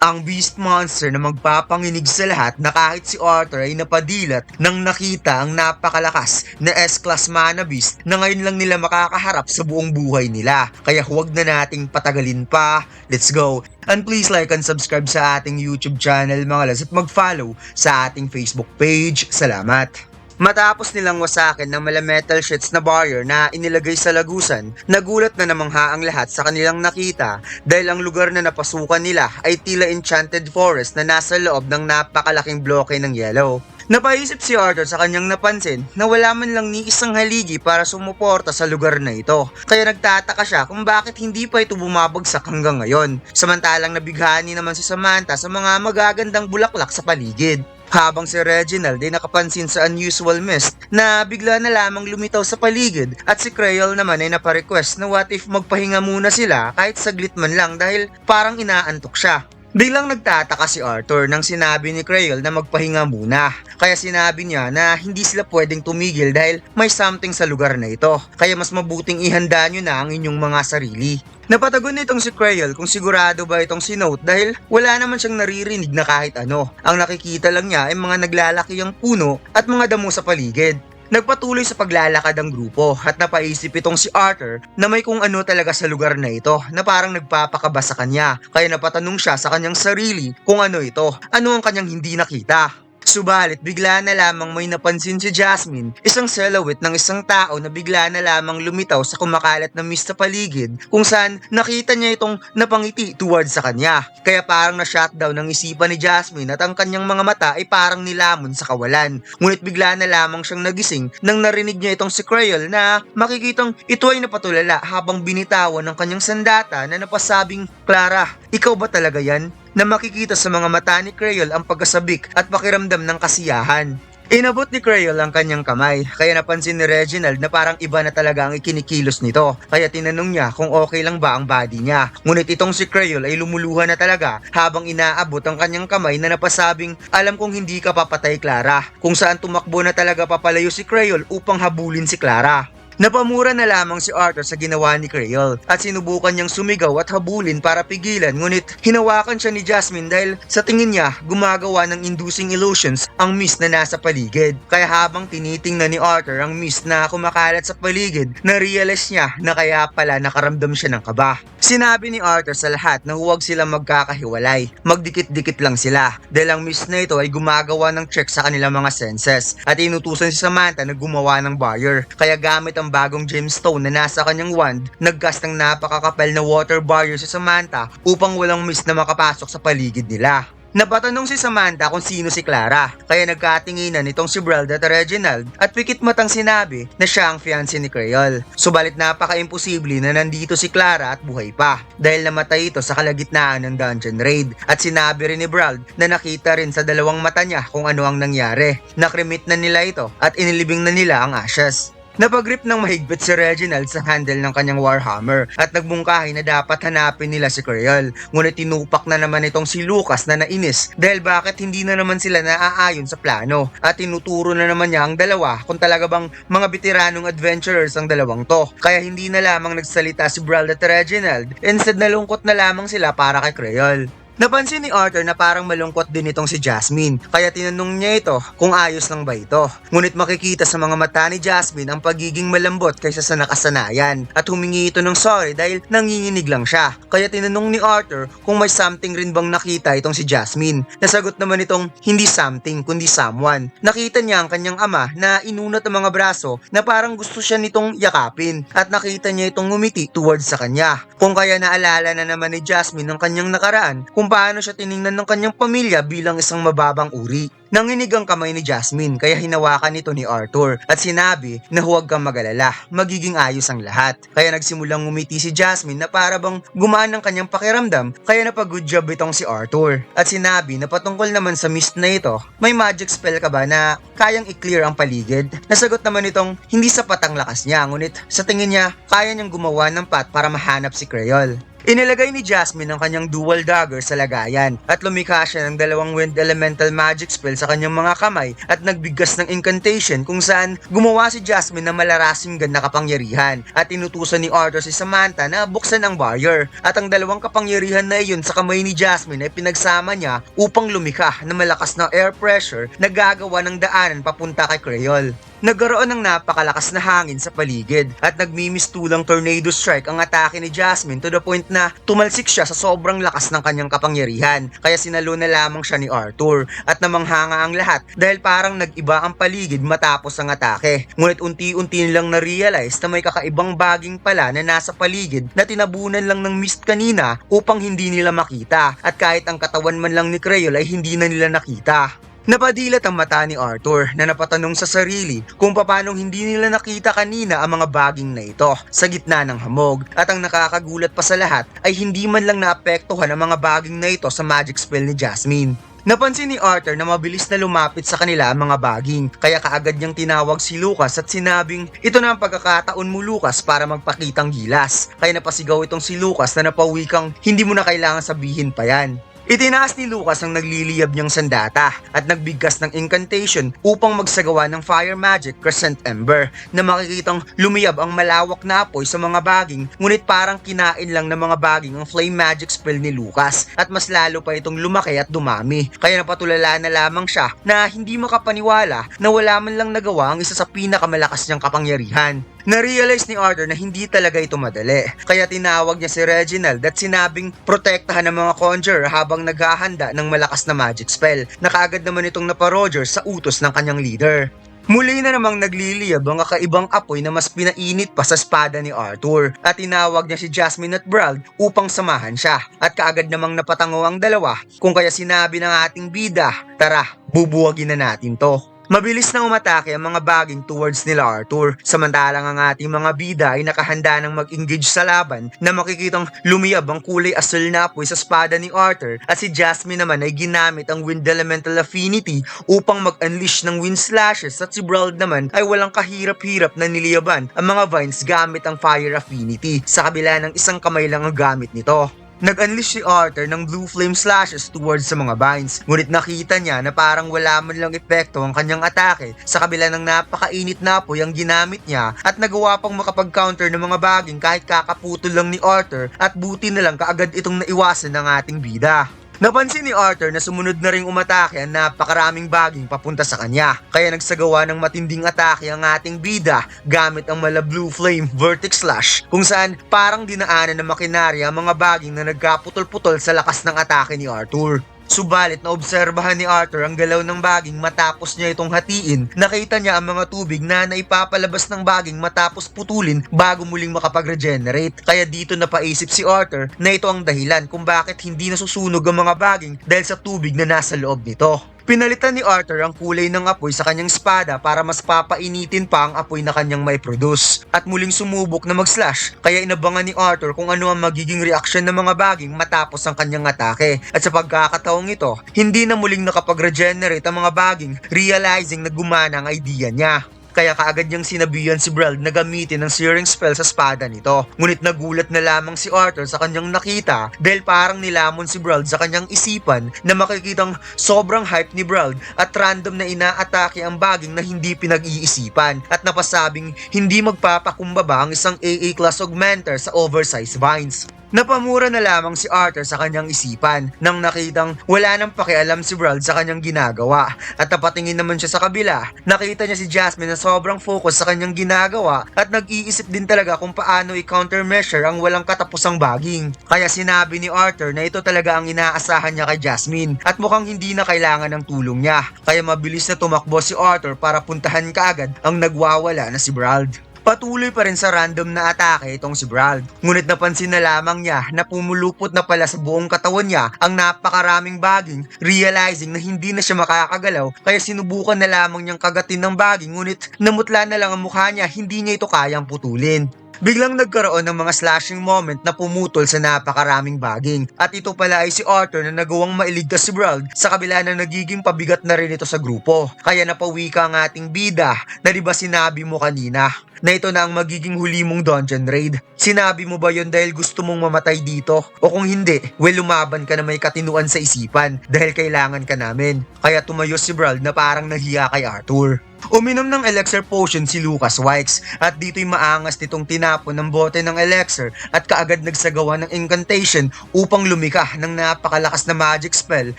Ang beast monster na magpapanginig sa lahat na kahit si Arthur ay napadilat nang nakita ang napakalakas na S-Class Mana Beast na ngayon lang nila makakaharap sa buong buhay nila. Kaya huwag na nating patagalin pa. Let's go! And please like and subscribe sa ating YouTube channel mga lads at mag-follow sa ating Facebook page. Salamat! Matapos nilang wasakin ng mala metal sheets na barrier na inilagay sa lagusan, nagulat na namangha ang lahat sa kanilang nakita dahil ang lugar na napasukan nila ay tila enchanted forest na nasa loob ng napakalaking bloke ng yellow. Napaisip si Arthur sa kanyang napansin na wala man lang ni isang haligi para sumuporta sa lugar na ito. Kaya nagtataka siya kung bakit hindi pa ito bumabagsak hanggang ngayon. Samantalang nabighani naman si Samantha sa mga magagandang bulaklak sa paligid. Habang si Reginald ay nakapansin sa unusual mist na bigla na lamang lumitaw sa paligid at si Creole naman ay naparequest na what if magpahinga muna sila kahit saglit man lang dahil parang inaantok siya. Biglang nagtataka si Arthur nang sinabi ni Creole na magpahinga muna. Kaya sinabi niya na hindi sila pwedeng tumigil dahil may something sa lugar na ito. Kaya mas mabuting ihanda nyo na ang inyong mga sarili. Napatagon nitong si Creole kung sigurado ba itong si Note dahil wala naman siyang naririnig na kahit ano. Ang nakikita lang niya ay mga naglalaki ang puno at mga damo sa paligid. Nagpatuloy sa paglalakad ang grupo at napaisip itong si Arthur na may kung ano talaga sa lugar na ito na parang nagpapakaba sa kanya. Kaya napatanong siya sa kanyang sarili kung ano ito, ano ang kanyang hindi nakita. Subalit bigla na lamang may napansin si Jasmine, isang silhouette ng isang tao na bigla na lamang lumitaw sa kumakalat na mist sa paligid kung saan nakita niya itong napangiti towards sa kanya. Kaya parang na-shutdown ang isipan ni Jasmine at ang kanyang mga mata ay parang nilamon sa kawalan. Ngunit bigla na lamang siyang nagising nang narinig niya itong si Creole na makikitang ito ay napatulala habang binitawan ng kanyang sandata na napasabing, "Clara, ikaw ba talaga yan?" Na makikita sa mga mata ni Creole ang pagkasabik at pakiramdam ng kasiyahan. Inabot ni Creole ang kanyang kamay, kaya napansin ni Reginald na parang iba na talaga ang ikinikilos nito. Kaya tinanong niya kung okay lang ba ang body niya. Ngunit itong si Creole ay lumuluha na talaga habang inaabot ang kanyang kamay na napasabing, "Alam kong hindi ka papatay, Clara." Kung saan tumakbo na talaga papalayo si Creole upang habulin si Clara. Napamura na lamang si Arthur sa ginawa ni Creole at sinubukan niyang sumigaw at habulin para pigilan, ngunit hinawakan siya ni Jasmine dahil sa tingin niya gumagawa ng inducing illusions ang mist na nasa paligid. Kaya habang tinitingnan ni Arthur ang mist na kumakalat sa paligid, na-realize niya na kaya pala nakaramdam siya ng kaba. Sinabi ni Arthur sa lahat na huwag silang magkakahiwalay, magdikit-dikit lang sila dahil ang mist na ito ay gumagawa ng check sa kanilang mga senses at inutusan si Samantha na gumawa ng barrier. Kaya gamit ang bagong gemstone na nasa kanyang wand, nagcast ng napakakapal na water barrier si Samantha upang walang mist na makapasok sa paligid nila. Napatanong si Samantha kung sino si Clara, kaya nagkatinginan itong si Brelda at Reginald at pikit matang sinabi na siya ang fiancé ni Creole. Subalit napaka-imposible na nandito si Clara at buhay pa dahil namatay ito sa kalagitnaan ng dungeon raid at sinabi rin ni Breld na nakita rin sa dalawang mata niya kung ano ang nangyari. Nakrimit na nila ito at inilibing na nila ang ashes. Napagrip ng mahigpit si Reginald sa handle ng kanyang Warhammer at nagbungkahi na dapat hanapin nila si Creole. Ngunit tinupak na naman itong si Lucas na nainis dahil bakit hindi na naman sila naaayon sa plano at tinuturo na naman niya ang dalawa kung talaga bang mga veteranong adventurers ang dalawang to. Kaya hindi na lamang nagsalita si Brald at Reginald, instead nalungkot na lamang sila para kay Creole. Napansin ni Arthur na parang malungkot din itong si Jasmine, kaya tinanong niya ito kung ayos lang ba ito. Ngunit makikita sa mga mata ni Jasmine ang pagiging malambot kaysa sa nakasanayan at humingi ito ng sorry dahil nanginginig lang siya. Kaya tinanong ni Arthur kung may something rin bang nakita itong si Jasmine. Nasagot naman itong hindi something kundi someone. Nakita niya ang kanyang ama na inunat ang mga braso na parang gusto siya nitong yakapin at nakita niya itong ngumiti towards sa kanya. Kung kaya naalala na naman ni Jasmine ang kanyang nakaraan kung paano siya tiningnan ng kanyang pamilya bilang isang mababang uri. Nanginig ang kamay ni Jasmine kaya hinawakan ito ni Arthur at sinabi na huwag kang mag-alala, magiging ayos ang lahat. Kaya nagsimulang ngumiti si Jasmine na para bang gumaan ang kanyang pakiramdam kaya napag-good job itong si Arthur. At sinabi na patungkol naman sa mist na ito, may magic spell ka ba na kayang i-clear ang paligid? Nasagot naman itong hindi sapat ang lakas niya, ngunit sa tingin niya kaya niyang gumawa ng path para mahanap si Creole. Inilagay ni Jasmine ang kanyang dual dagger sa lagayan at lumikha siya ng dalawang wind elemental magic spell sa kanyang mga kamay at nagbigkas ng incantation kung saan gumawa si Jasmine ng malarasing na kapangyarihan at inutusan ni Arthur si Samantha na buksan ang barrier at ang dalawang kapangyarihan na iyon sa kamay ni Jasmine ay pinagsama niya upang lumikha ng malakas na air pressure na gagawa ng daanan papunta kay Creole. Nagkaroon ng napakalakas na hangin sa paligid at nagmimistulang tornado strike ang atake ni Jasmine to the point na tumalsik siya sa sobrang lakas ng kanyang kapangyarihan kaya sinalo na lamang siya ni Arthur at namanghanga ang lahat dahil parang nag-iba ang paligid matapos ang atake. Ngunit unti-unti nilang na-realize na may kakaibang baging pala na nasa paligid na tinabunan lang ng mist kanina upang hindi nila makita at kahit ang katawan man lang ni Creole ay hindi na nila nakita. Napadilat ang mata ni Arthur na napatanong sa sarili kung paanong hindi nila nakita kanina ang mga baging na ito sa gitna ng hamog at ang nakakagulat pa sa lahat ay hindi man lang naapektuhan ang mga baging na ito sa magic spell ni Jasmine. Napansin ni Arthur na mabilis na lumapit sa kanila ang mga baging kaya kaagad niyang tinawag si Lucas at sinabing ito na ang pagkakataon mo Lucas para magpakitang gilas kaya napasigaw itong si Lucas na napawikang hindi mo na kailangan sabihin pa yan. Itinaas ni Lucas ang nagliliyab niyang sandata at nagbigkas ng incantation upang magsagawa ng fire magic crescent ember na makikitang lumiyab ang malawak na apoy sa mga baging ngunit parang kinain lang ng mga baging ang flame magic spell ni Lucas at mas lalo pa itong lumaki at dumami kaya napatulala na lamang siya na hindi makapaniwala na wala man lang nagawa ang isa sa pinakamalakas niyang kapangyarihan. Na-realize ni Arthur na hindi talaga ito madali, kaya tinawag niya si Reginald at sinabing protektahan ng mga conjurer habang naghahanda ng malakas na magic spell na kaagad naman itong napa-Roger sa utos ng kanyang leader. Muli na namang nagliliyab ang kakaibang apoy na mas pinainit pa sa espada ni Arthur at tinawag niya si Jasmine at Brauld upang samahan siya at kaagad namang napatango ang dalawa kung kaya sinabi ng ating bida, tara, bubuwagin na natin to. Mabilis na umatake ang mga baging towards nila Arthur, samantalang ang ating mga bida ay nakahanda ng mag-engage sa laban na makikitang lumiyab ang kulay asul na apoy sa espada ni Arthur at si Jasmine naman ay ginamit ang wind elemental affinity upang mag-unleash ng wind slashes at si Brauld naman ay walang kahirap-hirap na niliyaban ang mga vines gamit ang fire affinity sa kabila ng isang kamay lang ang gamit nito. Nag-unleash si Arthur ng blue flame slashes towards sa mga vines, ngunit nakita niya na parang wala man lang epekto ang kanyang atake sa kabila ng napakainit na apoy ang ginamit niya at nagawa pang makapag-counter ng mga baging kahit kakaputol lang ni Arthur at buti na lang kaagad itong naiwasan ng ating bida. Napansin ni Arthur na sumunod na ring umatake ang napakaraming baging papunta sa kanya, kaya nagsagawa ng matinding atake ang ating bida gamit ang mala blue flame vertex slash kung saan parang dinaanan ng makinarya ang mga baging na nagkaputol-putol sa lakas ng atake ni Arthur. Subalit na obserbahan ni Arthur ang galaw ng baging matapos niya itong hatiin, nakita niya ang mga tubig na naipapalabas ng baging matapos putulin bago muling makapag-regenerate. Kaya dito napaisip si Arthur na ito ang dahilan kung bakit hindi nasusunog ang mga baging dahil sa tubig na nasa loob nito. Pinalitan ni Arthur ang kulay ng apoy sa kanyang espada para mas papainitin pa ang apoy na kanyang may produce at muling sumubok na mag-slash kaya inabangan ni Arthur kung ano ang magiging reaksyon ng mga baging matapos ang kanyang atake at sa pagkakataong ito, hindi na muling nakapag-regenerate ang mga baging realizing na gumana ang idea niya. Kaya kaagad niyang sinabihan si Brauld na gamitin ang searing spell sa espada nito. Ngunit nagulat na lamang si Arthur sa kanyang nakita dahil parang nilamon si Brauld sa kanyang isipan na makikitang sobrang hype ni Brauld at random na inaatake ang baging na hindi pinag-iisipan at napasabing hindi magpapakumbaba ang isang AA class augmenter sa oversized vines. Napamura na lamang si Arthur sa kanyang isipan nang nakitang wala nang pakialam si Brauld sa kanyang ginagawa at napatingin naman siya sa kabila. Nakita niya si Jasmine na sobrang focus sa kanyang ginagawa at nag-iisip din talaga kung paano i-countermeasure ang walang katapusang baging. Kaya sinabi ni Arthur na ito talaga ang inaasahan niya kay Jasmine at mukhang hindi na kailangan ng tulong niya. Kaya mabilis na tumakbo si Arthur para puntahan kaagad ang nagwawala na si Brauld. Patuloy pa rin sa random na atake itong si Brauld. Ngunit napansin na lamang niya na pumulupot na pala sa buong katawan niya ang napakaraming baging, realizing na hindi na siya makakagalaw kaya sinubukan na lamang niyang kagatin ng baging ngunit namutla na lang ang mukha niya, hindi niya ito kayang putulin. biglang nagkaroon ng mga slashing moment na pumutol sa napakaraming baging. At ito pala ay si Arthur na nagawang mailigtas si Brawl sa kabila na nagiging pabigat na rin ito sa grupo. Kaya napawi ka ang ating bida na di ba sinabi mo kanina na ito na ang magiging huli mong dungeon raid. Sinabi mo ba yon dahil gusto mong mamatay dito? O kung hindi, lumaban ka na may katinuan sa isipan dahil kailangan ka namin. Kaya tumayo si Brawl na parang nahiya kay Arthur. Uminom ng elixir potion si Lucas Wikes at dito'y maangas nitong tinapon ng bote ng elixir at kaagad nagsagawa ng incantation upang lumikha ng napakalakas na magic spell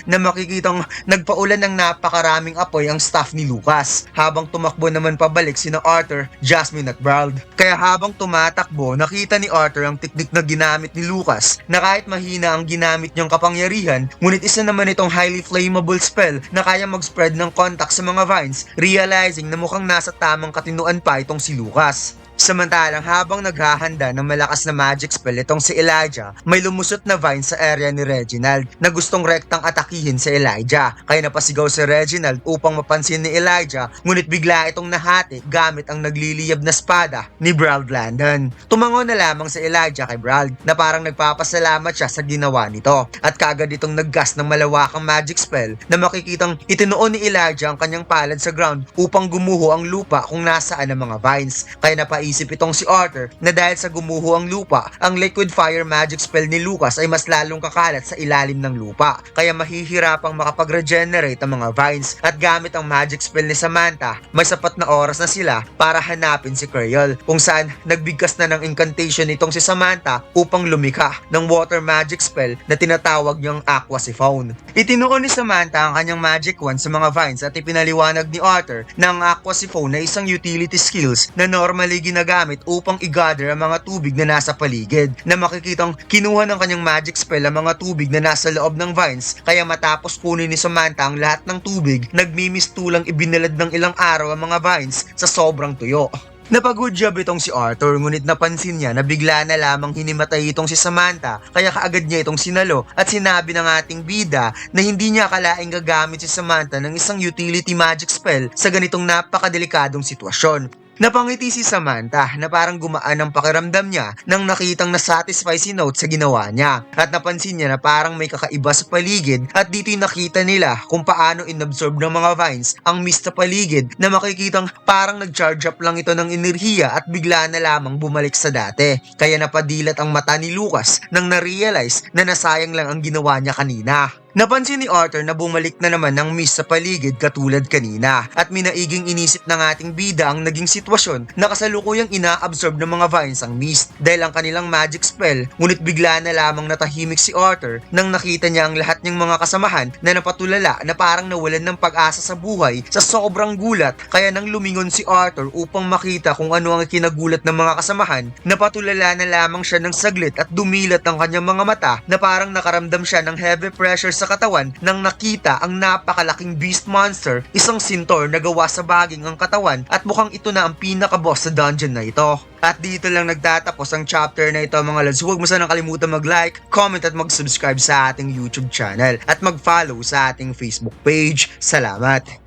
na makikitang nagpaulan ng napakaraming apoy ang staff ni Lucas. Habang tumakbo naman pabalik sina Arthur, Jasmine at Brawl. Kaya habang tumatakbo, nakita ni Arthur ang teknik na ginamit ni Lucas na kahit mahina ang ginamit niyang kapangyarihan, ngunit isa naman itong highly flammable spell na kaya mag-spread ng contact sa mga vines, realizing na mukhang nasa tamang katinuan pa itong si Lucas. Samantalang habang naghahanda ng malakas na magic spell itong si Elijah, may lumusot na vine sa area ni Reginald na gustong rektang atakihin si Elijah. Kaya napasigaw si Reginald upang mapansin ni Elijah, ngunit bigla itong nahati gamit ang nagliliyab na espada ni Brawl Landon. Tumango na lamang si Elijah kay Brawl na parang nagpapasalamat siya sa ginawa nito at kaagad itong naggas ng malawakang magic spell na makikitang itinuon ni Elijah ang kanyang palad sa ground upang gumuho ang lupa kung nasaan ang mga vines. Kaya napaisip itong si Arthur na dahil sa gumuho ang lupa, ang liquid fire magic spell ni Lucas ay mas lalong kakalat sa ilalim ng lupa. Kaya mahihirapang makapag-regenerate ang mga vines at gamit ang magic spell ni Samantha, may sapat na oras na sila para hanapin si Creole kung saan nagbigkas na ng incantation nitong si Samantha upang lumikha ng water magic spell na tinatawag niyang Aqua Siphon. Itinuon ni Samantha ang kanyang magic wand sa mga vines at ipinaliwanag ni Arthur na ang Aqua Siphon na isang utility skills na normally ginagamit upang i-gather ang mga tubig na nasa paligid, na makikitang kinuha ng kanyang magic spell ang mga tubig na nasa loob ng vines. Kaya matapos kunin ni Samantha ang lahat ng tubig, nagmimistulang ibinalad ng ilang araw ang mga vines sa sobrang tuyo. Napag-good job itong si Arthur, ngunit napansin niya na bigla na lamang hinimatay itong si Samantha, kaya kaagad niya itong sinalo at sinabi ng ating bida na hindi niya akalaing gagamit si Samantha ng isang utility magic spell sa ganitong napakadelikadong sitwasyon. Napangiti si Samantha na parang gumaan ang pakiramdam niya nang nakitang nasatisfy si Note sa ginawa niya, at napansin niya na parang may kakaiba sa paligid at dito'y nakita nila kung paano inabsorb ng mga vines ang mist sa paligid na makikitang parang nag-charge up lang ito ng enerhiya at bigla na lamang bumalik sa dati. Kaya napadilat ang mata ni Lucas nang na-realize na nasayang lang ang ginawa niya kanina. Napansin ni Arthur na bumalik na naman ng mist sa paligid katulad kanina, at minaiging inisip ng ating bida ang naging sitwasyon na kasalukuyang ina-absorb ng mga vines ang mist dahil ang kanilang magic spell, ngunit bigla na lamang natahimik si Arthur nang nakita niya ang lahat niyang mga kasamahan na napatulala na parang nawalan ng pag-asa sa buhay sa sobrang gulat. Kaya nang lumingon si Arthur upang makita kung ano ang kinagulat ng mga kasamahan, napatulala na lamang siya ng saglit at dumilat ang kanyang mga mata na parang nakaramdam siya ng heavy pressure sa katawan nang nakita ang napakalaking beast monster, isang sintor na gawa sa baging ang katawan, at mukhang ito na ang pinaka-boss sa dungeon na ito. At dito lang nagtatapos ang chapter na ito mga lads. Huwag mo sanang kalimutan mag-like, comment at mag-subscribe sa ating YouTube channel at mag-follow sa ating Facebook page. Salamat!